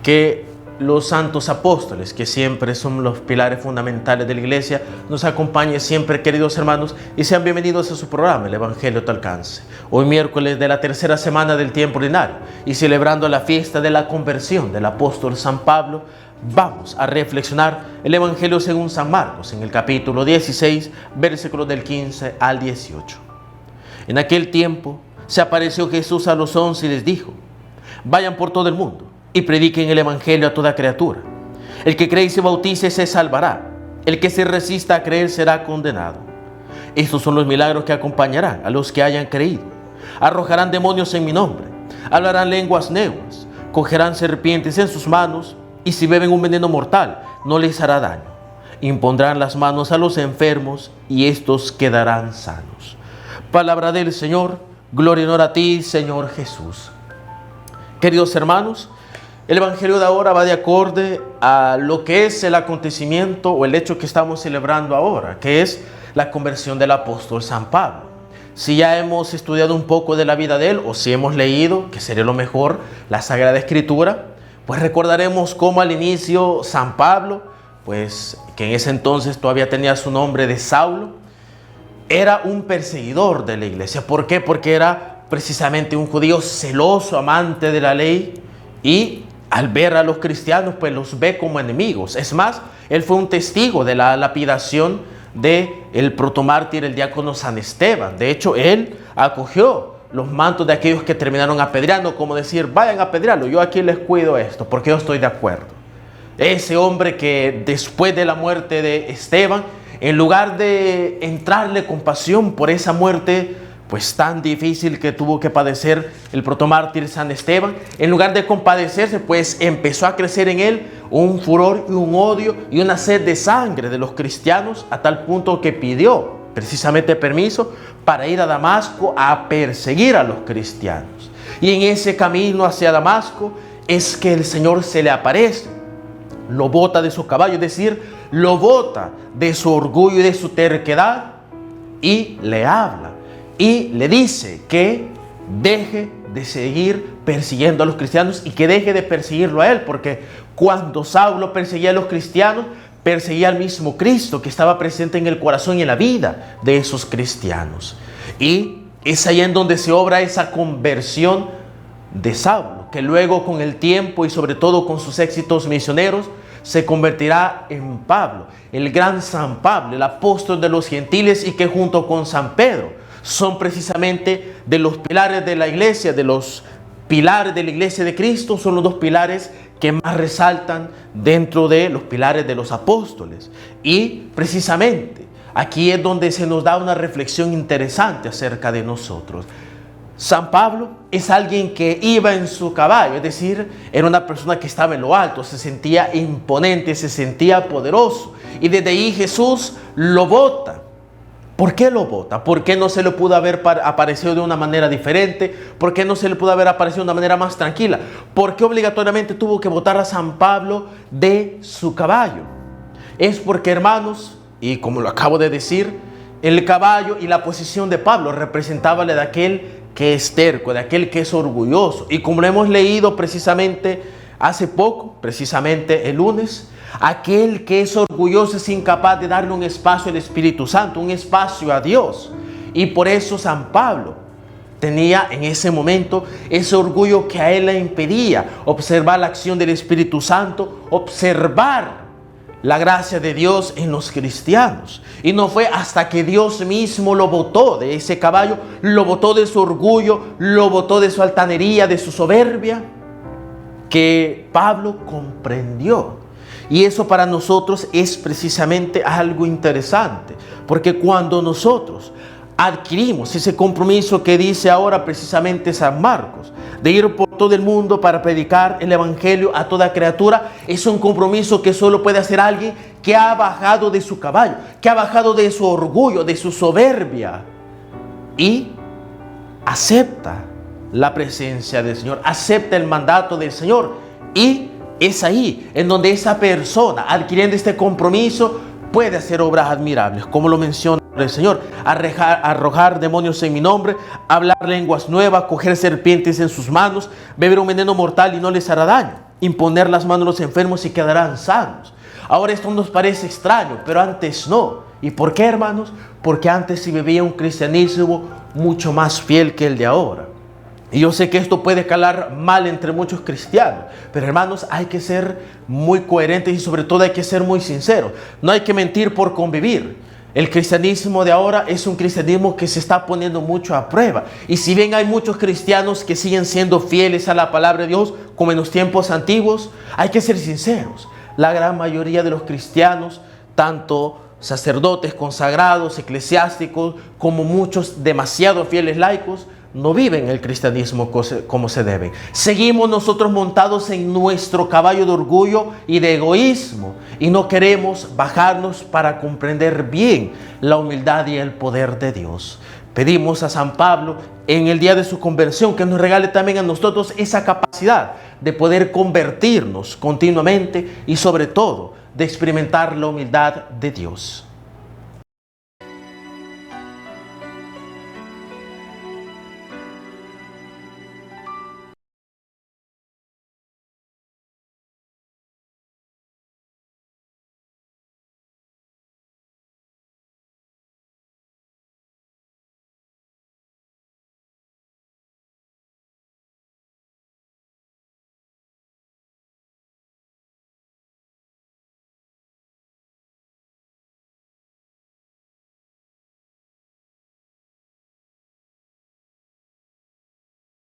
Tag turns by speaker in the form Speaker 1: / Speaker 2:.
Speaker 1: que los santos apóstoles, que siempre son los pilares fundamentales de la iglesia, nos acompañen siempre, queridos hermanos, y sean bienvenidos a su programa, El Evangelio a tu alcance. Hoy miércoles de la tercera semana del tiempo ordinario y celebrando la fiesta de la conversión del apóstol San Pablo, vamos a reflexionar el Evangelio según San Marcos en el capítulo 16, versículos del 15 al 18. En aquel tiempo se apareció Jesús a los 11 y les dijo: vayan por todo el mundo y prediquen el Evangelio a toda criatura. El que cree y se bautice se salvará. El que se resista a creer será condenado. Estos son los milagros que acompañarán a los que hayan creído. Arrojarán demonios en mi nombre, hablarán lenguas nuevas, cogerán serpientes en sus manos, y si beben un veneno mortal no les hará daño. Impondrán las manos a los enfermos y estos quedarán sanos. Palabra del Señor. Gloria y honor a ti, Señor Jesús. Queridos hermanos, el Evangelio de ahora va de acorde a lo que es el acontecimiento o el hecho que estamos celebrando ahora, que es la conversión del apóstol San Pablo. Si ya hemos estudiado un poco de la vida de él, o si hemos leído, que sería lo mejor, la Sagrada Escritura, pues recordaremos cómo al inicio San Pablo, pues que en ese entonces todavía tenía su nombre de Saulo, era un perseguidor de la iglesia. ¿Por qué? Porque era precisamente un judío celoso, amante de la ley, y al ver a los cristianos, pues los ve como enemigos. Es más, él fue un testigo de la lapidación del protomártir, el diácono San Esteban. De hecho, él acogió los mantos de aquellos que terminaron apedreando, como decir: vayan a apedrearlo, yo aquí les cuido esto, porque yo estoy de acuerdo. Ese hombre que después de la muerte de Esteban, en lugar de entrarle compasión por esa muerte pues tan difícil que tuvo que padecer el protomártir San Esteban, en lugar de compadecerse, pues empezó a crecer en él un furor y un odio y una sed de sangre de los cristianos, a tal punto que pidió precisamente permiso para ir a Damasco a perseguir a los cristianos. Y en ese camino hacia Damasco es que el Señor se le aparece, lo bota de su caballo, es decir, lo bota de su orgullo y de su terquedad, y le habla y le dice que deje de seguir persiguiendo a los cristianos y que deje de perseguirlo a él, porque cuando Saulo perseguía a los cristianos, perseguía al mismo Cristo que estaba presente en el corazón y en la vida de esos cristianos. Y es ahí en donde se obra esa conversión de Saulo, que luego con el tiempo y sobre todo con sus éxitos misioneros se convertirá en Pablo, el gran San Pablo, el apóstol de los gentiles, y que junto con San Pedro son precisamente de los pilares de la iglesia, de los pilares de la iglesia de Cristo, son los dos pilares que más resaltan dentro de los pilares de los apóstoles. Y precisamente aquí es donde se nos da una reflexión interesante acerca de nosotros. San Pablo es alguien que iba en su caballo, es decir, era una persona que estaba en lo alto, se sentía imponente, se sentía poderoso, y desde ahí Jesús lo bota. ¿Por qué lo bota? ¿Por qué no se le pudo haber aparecido de una manera diferente? ¿Por qué no se le pudo haber aparecido de una manera más tranquila? ¿Por qué obligatoriamente tuvo que botar a San Pablo de su caballo? Es porque, hermanos, y como lo acabo de decir, el caballo y la posición de Pablo representaba la de aquel que es terco, de aquel que es orgulloso. Y como lo hemos leído precisamente hace poco, precisamente el lunes, aquel que es orgulloso es incapaz de darle un espacio al Espíritu Santo, un espacio a Dios. Y por eso San Pablo tenía en ese momento ese orgullo que a él le impedía observar la acción del Espíritu Santo, observar la gracia de Dios en los cristianos. Y no fue hasta que Dios mismo lo botó de ese caballo, lo botó de su orgullo, lo botó de su altanería, de su soberbia, que Pablo comprendió. Y eso para nosotros es precisamente algo interesante, porque cuando nosotros adquirimos ese compromiso que dice ahora precisamente San Marcos, de ir por todo el mundo para predicar el Evangelio a toda criatura, es un compromiso que solo puede hacer alguien que ha bajado de su caballo, que ha bajado de su orgullo, de su soberbia, y acepta la presencia del Señor, acepta el mandato del Señor. Y es ahí en donde esa persona, adquiriendo este compromiso, puede hacer obras admirables, como lo menciona el Señor: arrojar demonios en mi nombre, hablar lenguas nuevas, coger serpientes en sus manos, beber un veneno mortal y no les hará daño. imponer las manos a los enfermos y quedarán sanos. Ahora esto nos parece extraño, pero antes no. ¿Y por qué, hermanos? Porque antes se vivía un cristianismo mucho más fiel que el de ahora. Y yo sé que esto puede calar mal entre muchos cristianos, pero hermanos, hay que ser muy coherentes y sobre todo hay que ser muy sinceros. No hay que mentir por convivir. El cristianismo de ahora es un cristianismo que se está poniendo mucho a prueba. Y si bien hay muchos cristianos que siguen siendo fieles a la palabra de Dios, como en los tiempos antiguos, hay que ser sinceros. La gran mayoría de los cristianos, tanto sacerdotes consagrados, eclesiásticos, como muchos demasiado fieles laicos, no viven el cristianismo como se debe. Seguimos nosotros montados en nuestro caballo de orgullo y de egoísmo y no queremos bajarnos para comprender bien la humildad y el poder de Dios. Pedimos a San Pablo en el día de su conversión que nos regale también a nosotros esa capacidad de poder convertirnos continuamente y sobre todo de experimentar la humildad de Dios.